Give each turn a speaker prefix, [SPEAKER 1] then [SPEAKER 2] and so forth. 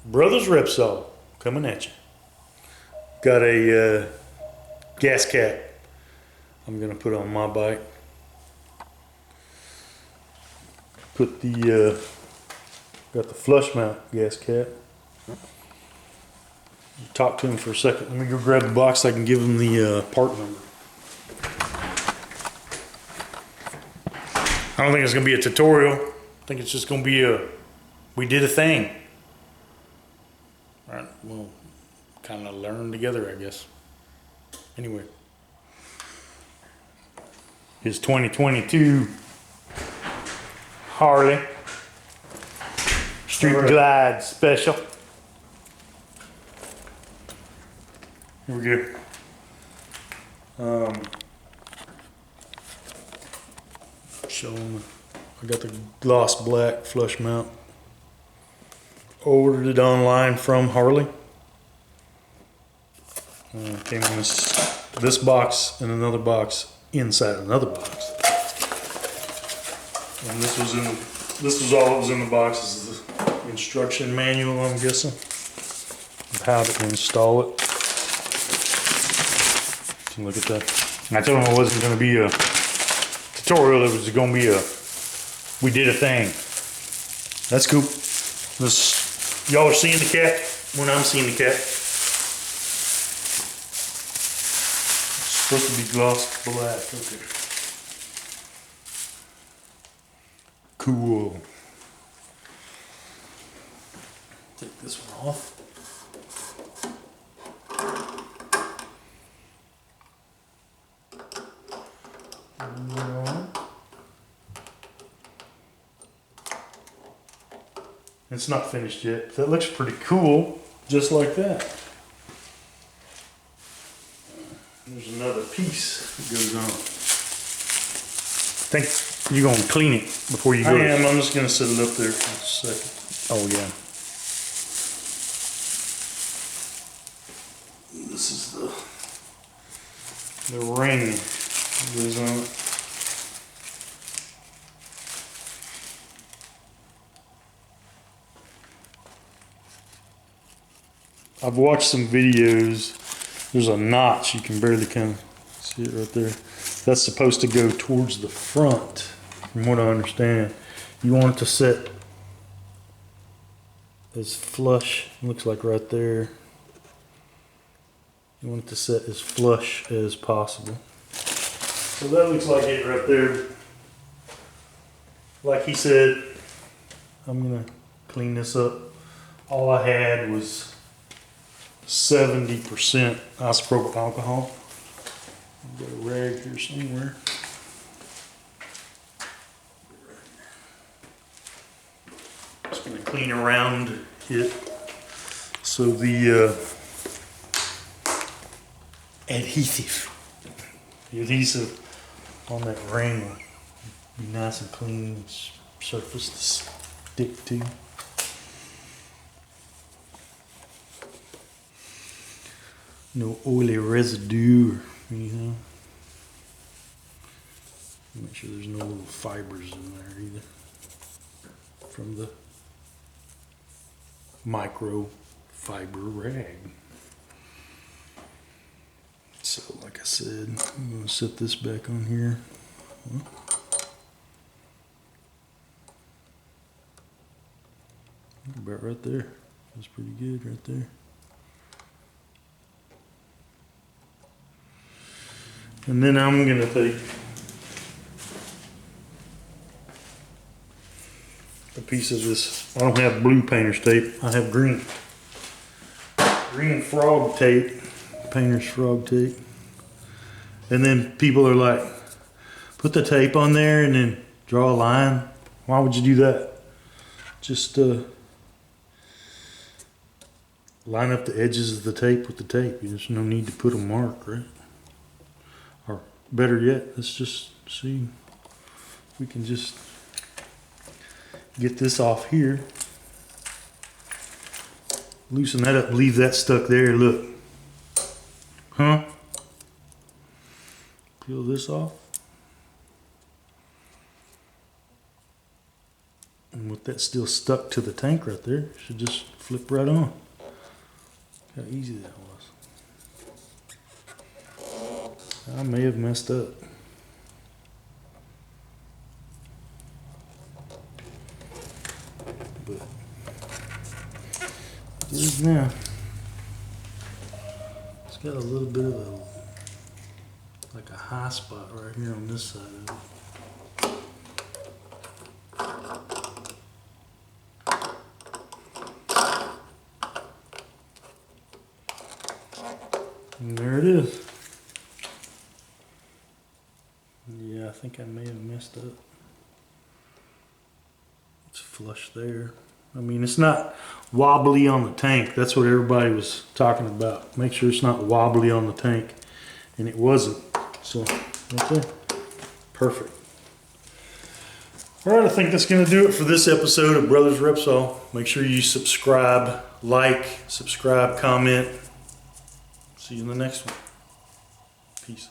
[SPEAKER 1] Brothers Repsol coming at you. Got a gas cap I'm gonna put on my bike. Put the got the flush mount gas cap. Talk to him for a second. Let me go grab the box so I can give him the part number. I don't think it's gonna be a tutorial. I think it's just gonna be we did a thing. Right, we'll kind of learn together, I guess. Anyway, his 2022 Harley Street Glide Special. Here we go. Showing, I got the gloss black flush mount. Ordered it online from Harley. Came in this box and another box inside another box. And this was all that was in the box. This is the instruction manual, I'm guessing, of how to install it. So look at that. And I told him it wasn't going to be a tutorial. It was going to be we did a thing. That's cool. Y'all are seeing the cat when I'm seeing the cat. It's supposed to be gloss black. Okay. Cool. Take this one off. It's not finished yet. That looks pretty cool, just like that. There's another piece that goes on. I think you're gonna clean it before you go. I am. I'm just gonna set it up there for a second. Oh yeah. This is the ring that goes on it. I've watched some videos. There's a notch, you can barely kind of see it right there. That's supposed to go towards the front, from what I understand. You want it to set as flush, looks like right there. You want it to set as flush as possible. So that looks like it right there. Like he said, I'm gonna clean this up. All I had was 70% isopropyl alcohol. I've got a rag here somewhere. Just going to clean around it so the adhesive on that ring will be nice and clean surface to stick to. No oily residue or anything. Make sure there's no little fibers in there either from the micro fiber rag. So like I said, I'm going to set this back on here. About right there. That's pretty good right there. And then I'm going to take a piece of this. I don't have blue painter's tape. I have green. Green frog tape. Painter's frog tape. And then people are like, put the tape on there and then draw a line. Why would you do that? Just line up the edges of the tape with the tape. There's no need to put a mark, right? Or better yet, let's just see if we can just get this off here. Loosen that up, leave that stuck there, look. Huh? Peel this off. And with that still stuck to the tank right there, it should just flip right on. How easy that was. I may have messed up. But it is now. It's got a little bit of a, like a high spot right here on this side of it. And there it is. Yeah, I think I may have messed up. It's flush there. I mean, it's not wobbly on the tank. That's what everybody was talking about. Make sure it's not wobbly on the tank. And it wasn't. So, right there. Perfect. All right, I think that's going to do it for this episode of Brothers Repsol. Make sure you subscribe, comment. See you in the next one. Peace.